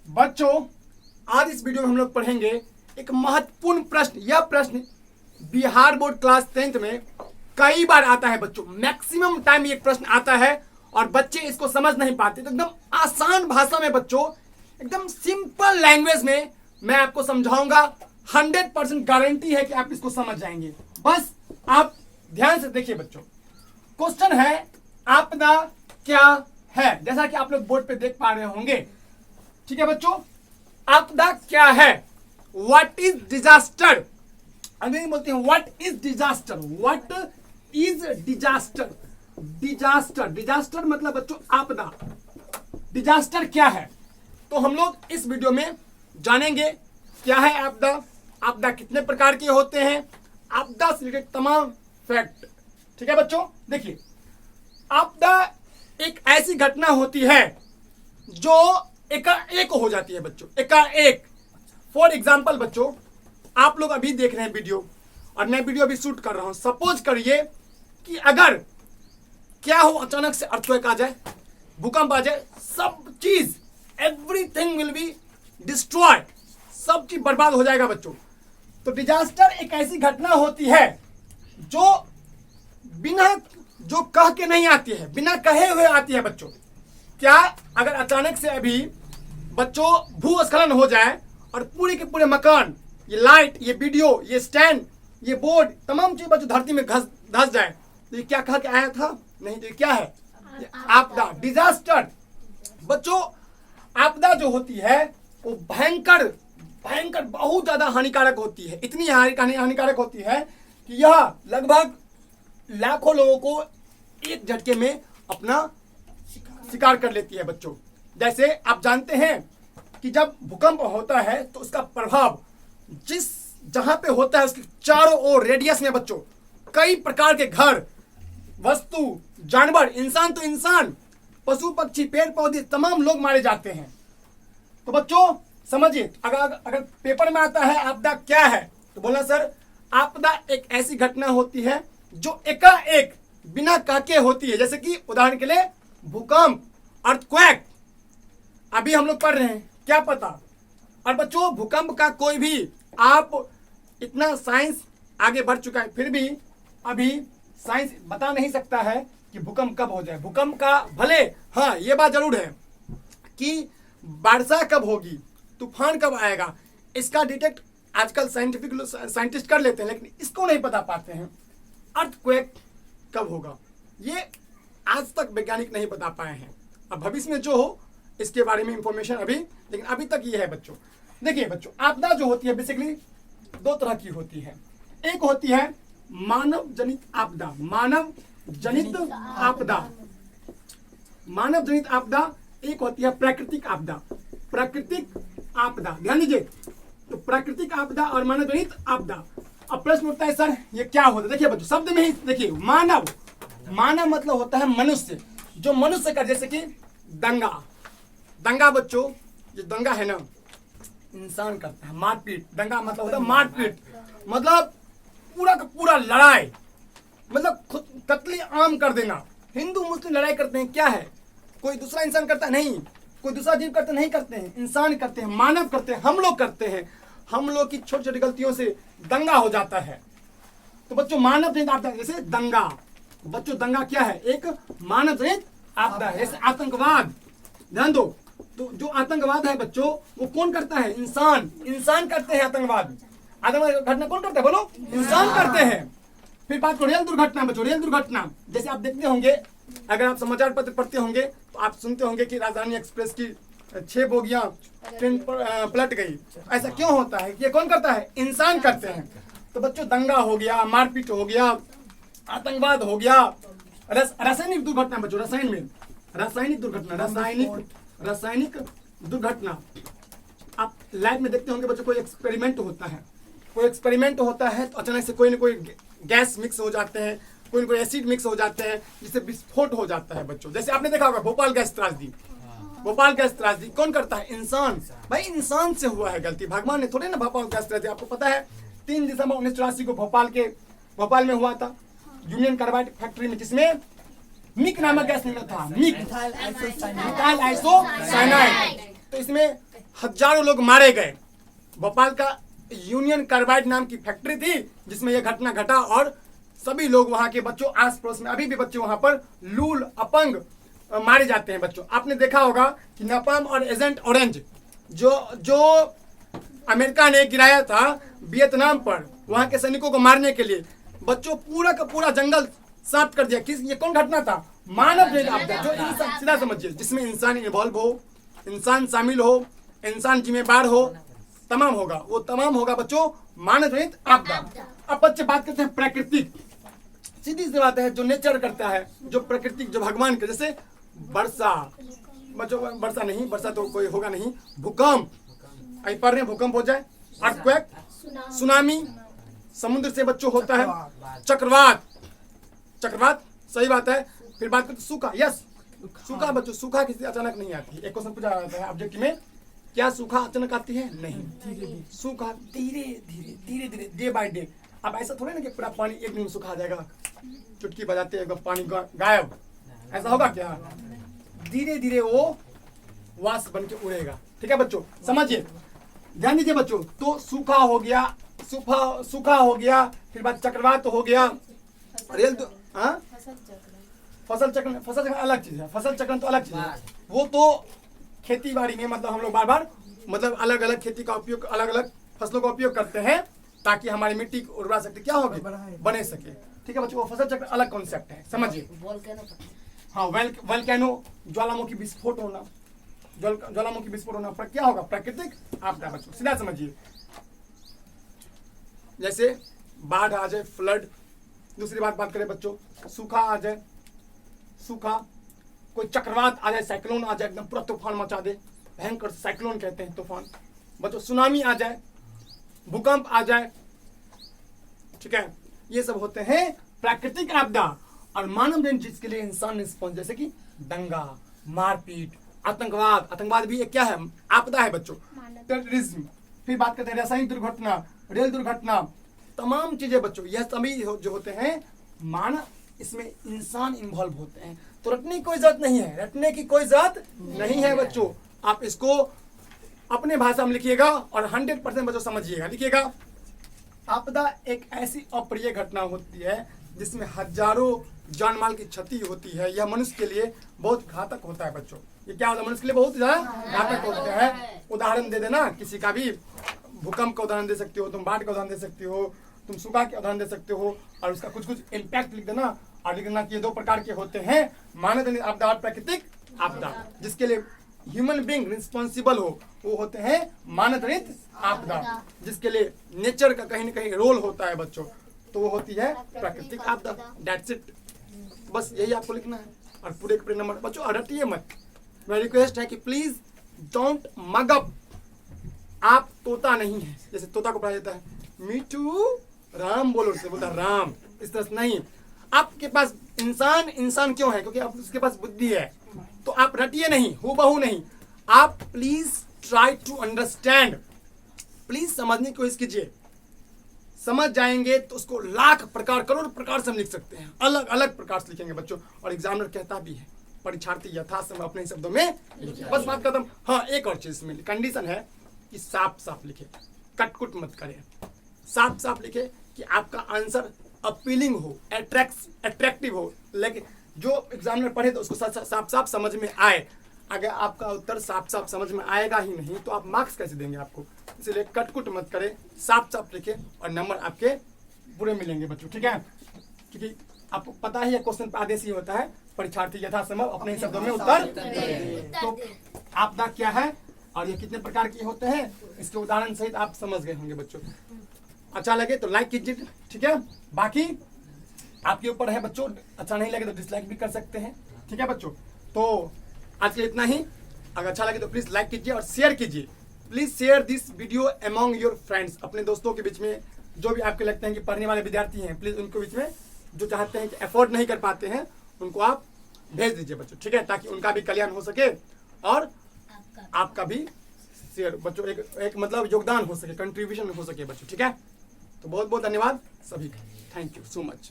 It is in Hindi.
बच्चों, आज इस वीडियो में हम लोग पढ़ेंगे एक महत्वपूर्ण प्रश्न। यह प्रश्न बिहार बोर्ड क्लास 10th में कई बार आता है बच्चों। मैक्सिमम टाइम ये प्रश्न आता है और बच्चे इसको समझ नहीं पाते। तो एकदम आसान भाषा में बच्चों, एकदम सिंपल लैंग्वेज में मैं आपको समझाऊंगा। 100% गारंटी है कि आप इसको समझ जाएंगे। बस आप ध्यान से देखिए बच्चों। क्वेश्चन है, आपदा क्या है? जैसा कि आप लोग बोर्ड पे देख पा रहे होंगे। ठीक है बच्चों, आपदा क्या है? What is disaster? अंग्रेजी बोलते हैं what is disaster. What is disaster? Disaster मतलब बच्चों आपदा। डिजास्टर क्या है? तो हम लोग इस वीडियो में जानेंगे क्या है आपदा, आपदा कितने प्रकार के होते हैं, आपदा से रिलेटेड तमाम फैक्ट। ठीक है बच्चों, देखिए आपदा एक ऐसी घटना होती है जो एकाएक हो जाती है बच्चों, एकाएक। फॉर एग्जाम्पल बच्चों, आप लोग अभी देख रहे हैं वीडियो और मैं वीडियो अभी शूट कर रहा हूं। सपोज करिए कि अगर क्या हो, अचानक से अर्थक्वेक आ जाए, भूकंप आ जाए, सब चीज एवरीथिंग विल बी डिस्ट्रॉय, सब चीज बर्बाद हो जाएगा बच्चों। तो डिजास्टर एक ऐसी घटना होती है जो बिना जो कह के नहीं आती है, बिना कहे हुए आती है बच्चों। क्या अगर अचानक से अभी बच्चों भूस्खलन हो जाए और पूरे के पूरे मकान, ये लाइट, ये वीडियो, ये स्टैंड, ये बोर्ड, तमाम चीज बच्चों धरती में धस जाए, तो ये क्या कह के आया था? नहीं, तो ये क्या है? ये आपदा, डिजास्टर। बच्चों आपदा जो होती है वो भयंकर भयंकर बहुत ज्यादा हानिकारक होती है। इतनी हानिकारक होती है कि यह लगभग लाखों लोगों को एक झटके में अपना शिकार कर लेती है बच्चों। जैसे आप जानते हैं कि जब भूकंप होता है तो उसका प्रभाव जिस जहां पे होता है उसके चारों ओर रेडियस में बच्चों कई प्रकार के घर, वस्तु, जानवर, इंसान तो इंसान, पशु पक्षी, पेड़ पौधे, तमाम लोग मारे जाते हैं। तो बच्चों समझिए, अगर पेपर में आता है आपदा क्या है तो बोलना सर आपदा एक ऐसी घटना होती है जो एकाएक बिना कह के होती है। जैसे कि उदाहरण के लिए भूकंप, अर्थक्वेक, अभी हम लोग पढ़ रहे हैं, क्या पता। और बच्चों भूकंप का कोई भी, आप इतना साइंस आगे बढ़ चुका है फिर भी अभी साइंस बता नहीं सकता है कि भूकंप कब हो जाए। भूकंप का भले, हाँ ये बात जरूर है कि वर्षा कब होगी, तूफान कब आएगा, इसका डिटेक्ट आजकल साइंटिस्ट कर लेते हैं, लेकिन इसको नहीं बता पाते हैं। अर्थक्वेक कब होगा ये आज तक वैज्ञानिक नहीं बता पाए हैं। अब भविष्य में जो हो इसके बारे में इंफॉर्मेशन अभी, लेकिन अभी तक ये है बच्चों। देखिए बच्चों, आपदा जो होती है बेसिकली दो तरह की होती है। एक होती है मानव जनित आपदा, मानव जनित आपदा, मानव जनित आपदा। एक होती है प्राकृतिक आपदा, प्राकृतिक आपदा। ध्यान दीजिए, तो प्राकृतिक आपदा और मानव जनित आपदा। अब प्रश्न उठता है सर ये क्या होता है? देखिए बच्चों, शब्द में ही देखिए, मानव, मानव मतलब होता है मनुष्य, जो मनुष्य का, जैसे कि दंगा, दंगा बच्चों, ये दंगा है ना, इंसान करता है, मारपीट। दंगा मतलब होता है मारपीट, मतलब पूरा का पूरा लड़ाई, मतलब खुद कत्ले आम कर देना। हिंदू मुस्लिम लड़ाई करते हैं, क्या है? कोई दूसरा इंसान करता नहीं, कोई दूसरा जीव करता नहीं, करते हैं इंसान करते हैं, मानव करते हैं, हम लोग करते हैं। हम लोग की छोटी छोटी गलतियों से दंगा हो जाता है। तो बच्चों मानव जनित आपदा, जैसे दंगा, बच्चों दंगा क्या है? एक मानव जनित आपदा है। जैसे आतंकवाद, ध्यान दो, तो जो आतंकवाद है बच्चों वो कौन करता है? इंसान, इंसान करते हैं आतंकवाद। आतंकवाद घटना कौन करता है? बोलो, इंसान करते हैं। फिर बात करो रेल दुर्घटना बच्चों, रेल दुर्घटना जैसे आप देखते होंगे, अगर आप समाचार पत्र पढ़ते होंगे तो आप सुनते होंगे कि राजधानी एक्सप्रेस की 6 बोगियां ट्रेन पलट गई। ऐसा क्यों होता है? ये कौन करता है? इंसान करते हैं। तो बच्चों दंगा हो गया, मारपीट हो गया, आतंकवाद हो गया, रासायनिक दुर्घटना बच्चों, रसायन में रासायनिक दुर्घटना, रासायनिक दुर्घटना। आप लैब में देखते होंगे बच्चों, कोई एक्सपेरिमेंट होता है, कोई एक्सपेरिमेंट होता है तो अचानक से कोई ना कोई गैस मिक्स हो जाते हैं, कोई ना कोई एसिड मिक्स हो जाते हैं, जिससे विस्फोट हो जाता है बच्चों। जैसे आपने देखा होगा भोपाल गैस त्रासदी, भोपाल गैस त्रासदी कौन करता है? इंसान। भाई इंसान से हुआ है गलती, भगवान ने थोड़े ना भोपाल गैस त्रासदी। आपको पता है 3 दिसंबर 1984 को भोपाल में हुआ था, यूनियन कार्बाइड फैक्ट्री में, जिसमें मिक नामक गैस निकला था, मिक, मिथाइल आइसोसाइनाइड। तो इसमें हजारों लोग मारे गए। भोपाल का यूनियन कार्बाइड नाम की फैक्ट्री थी जिसमें यह घटना घटा और सभी लोग वहां के बच्चों, आस पड़ोस में अभी भी बच्चे वहां पर लूल अपंग मारे जाते हैं बच्चों। आपने देखा होगा कि नापाम और एजेंट ऑरेंज जो अमेरिका ने गिराया था वियतनाम पर वहां के सैनिकों को मारने के लिए, बच्चों पूरा का पूरा जंगल साफ कर दिया। किस, ये कौन घटना था? मानव रहित आपदा। जो इंसान, सीधा समझिए, जिसमें इंसान इन्वॉल्व हो, इंसान शामिल हो, इंसान जिम्मेदार हो, तमाम होगा, वो तमाम होगा बच्चों मानव रहित आपदा। अब बच्चे बात करते हैं प्राकृतिक। सीधी सी बात है, जो नेचर करता है, जो प्रकृति, जो भगवान के, जैसे वर्षा, बच्चों वर्षा नहीं, वर्षा तो कोई होगा नहीं, भूकंप, आई पढ़ रहे हैं, भूकंप हो जाए, अर्थक्वेक, सुनामी, समुद्र से बच्चों होता है, चक्रवात, चक्रवात सही बात है। फिर बात करते सूखा, यस सूखा बच्चों, सूखा किसी अचानक नहीं आती। एक क्वेश्चन पूछा जाता है ऑब्जेक्ट में, क्या सूखा अचानक आती है? नहीं, सूखा धीरे धीरे धीरे धीरे, डे बाय डे। अब ऐसा थोड़ी ना कि पूरा पानी एक दिन में सूखा जाएगा, चुटकी बजाते एकदम पानी गायब, ऐसा होगा क्या? धीरे धीरे वो वाष्प बन के उड़ेगा। ठीक है बच्चों, समझिए, ध्यान दीजिए बच्चों। तो सूखा हो गया, सूखा हो गया, फिर बाद चक्रवात हो गया, रेल, फसल चक्र अलग चीज है, फसल चक्र तो अलग चीज है। वो तो खेती बाड़ी में मतलब हम लोग बार बार मतलब अलग अलग खेती का उपयोग, अलग अलग फसलों का उपयोग करते हैं ताकि हमारी मिट्टी की उर्वरा शक्ति क्या होगी, बने सके। ठीक है बच्चों, वो फसल चक्र अलग कॉन्सेप्ट है, समझिए। हाँ, वोल्केनो, ज्वालामुखी विस्फोट होना, ज्वालामुखी विस्फोट होना पर क्या होगा? प्राकृतिक आपदा बच्चों, सीधा समझिए। जैसे बाढ़ आ जाए, फ्लड। दूसरी बात करें बच्चों, सूखा आ जाए, सूखा, कोई चक्रवात आ जाए, साइक्लोन आ जाए, एकदम पूरा तूफान मचा दे, भयंकर साइक्लोन कहते हैं तूफान बच्चों, सुनामी आ जाए, भूकंप आ जाए। ठीक है, ये सब होते हैं प्राकृतिक आपदा। और मानव रहित जिसके लिए इंसान रिस्पॉन्स, जैसे कि दंगा, मारपीट, आतंकवाद, आतंकवाद भी एक क्या है? आपदा है बच्चों, टेररिज्म। फिर बात करते हैं रासायनिक दुर्घटना, रेल दुर्घटना, तमाम चीजें बच्चों, यह सभी जो होते हैं मानव, इसमें इंसान इन्वॉल्व होते हैं। तो रटने की कोई जरूरत नहीं है, रटने की कोई जरूरत नहीं है बच्चों। आप इसको अपने भाषा में लिखिएगा और 100% बच्चों समझिएगा। लिखिएगा, आपदा एक ऐसी अप्रिय घटना होती है जिसमें हजारों जान माल की क्षति होती है। यह मनुष्य के लिए बहुत घातक होता है बच्चों। ये क्या होता है? मनुष्य के लिए बहुत ज्यादा घातक होता है। उदाहरण दे देना किसी का भी, भूकंप का उदाहरण दे सकते हो तुम, बाढ़ का उदाहरण दे सकते हो तुम, सूखा के उदाहरण दे सकते हो, और उसका कुछ कुछ इम्पैक्ट लिख देना और लिख देना कि ये दो प्रकार के होते हैं, मानव रहित आपदा और प्राकृतिक आपदा। जिसके लिए ह्यूमन बीइंग रिस्पॉन्सिबल हो वो होते हैं मानव रहित आपदा। जिसके लिए नेचर का कहीं ना कहीं रोल होता है बच्चों, तो वो होती है प्राकृतिक आपदा। दैट्स इट, बस यही आपको लिखना है। और पूरे के पूरे नंबर बच्चों रटिए मत। मेरी रिक्वेस्ट है कि प्लीज डोंट मग अप। आप तोता नहीं है, जैसे तोता को पढ़ाया जाता है मीठू राम बोलो, से बोलता राम, इस तरह से नहीं। आपके पास इंसान क्यों है? क्योंकि आप उसके पास बुद्धि है। तो आप रटिए नहीं, हूबहू नहीं। आप please try to understand, please समझने की कोशिश कीजिए। समझ जाएंगे तो उसको लाख प्रकार, करोड़ प्रकार से हम लिख सकते हैं, अलग अलग प्रकार से लिखेंगे बच्चों। और एग्जामिनर कहता भी है परीक्षार्थी यथासंभव अपने ही शब्दों में लिखे। बस बात खत्म। हाँ, एक और चीज में कंडीशन है कि साफ साफ लिखे, कटकुट मत करें। साफ साफ लिखे कि आपका आंसर अपीलिंग हो, अट्रैक्टिव हो, लेकिन जो एग्जामिनर पढ़े तो उसको साफ साफ समझ में आए। अगर आपका उत्तर साफ साफ समझ में आएगा ही नहीं तो आप मार्क्स कैसे देंगे आपको? इसलिए कटकुट मत करें, साफ साफ लिखे और नंबर आपके पूरे मिलेंगे बच्चों। ठीक है, क्योंकि आपको पता ही है क्वेश्चन पे आदेश ही होता है परीक्षार्थी यथासंभव अपने ही शब्दों में उत्तर। तो आपदा क्या है और ये कितने प्रकार के होते हैं, इसके उदाहरण सहित आप समझ गए होंगे बच्चों। अच्छा लगे तो लाइक कीजिए, ठीक है। बाकी आपके ऊपर है बच्चों, अच्छा नहीं लगे तो डिसलाइक भी कर सकते हैं, ठीक है बच्चों। तो आज के लिए इतना ही। अगर अच्छा लगे तो प्लीज लाइक कीजिए और शेयर कीजिए। Please share this video among your friends, अपने दोस्तों के बीच में, जो भी आपके लगते हैं कि पढ़ने वाले विद्यार्थी हैं, प्लीज उनके बीच में, जो चाहते हैं कि अफोर्ड नहीं कर पाते हैं, उनको आप भेज दीजिए बच्चों, ठीक है, ताकि उनका भी कल्याण हो सके और आपका भी शेयर बच्चों एक मतलब योगदान हो सके, कंट्रीब्यूशन हो सके बच्चों, ठीक है। तो बहुत बहुत धन्यवाद सभी का, थैंक यू सो मच।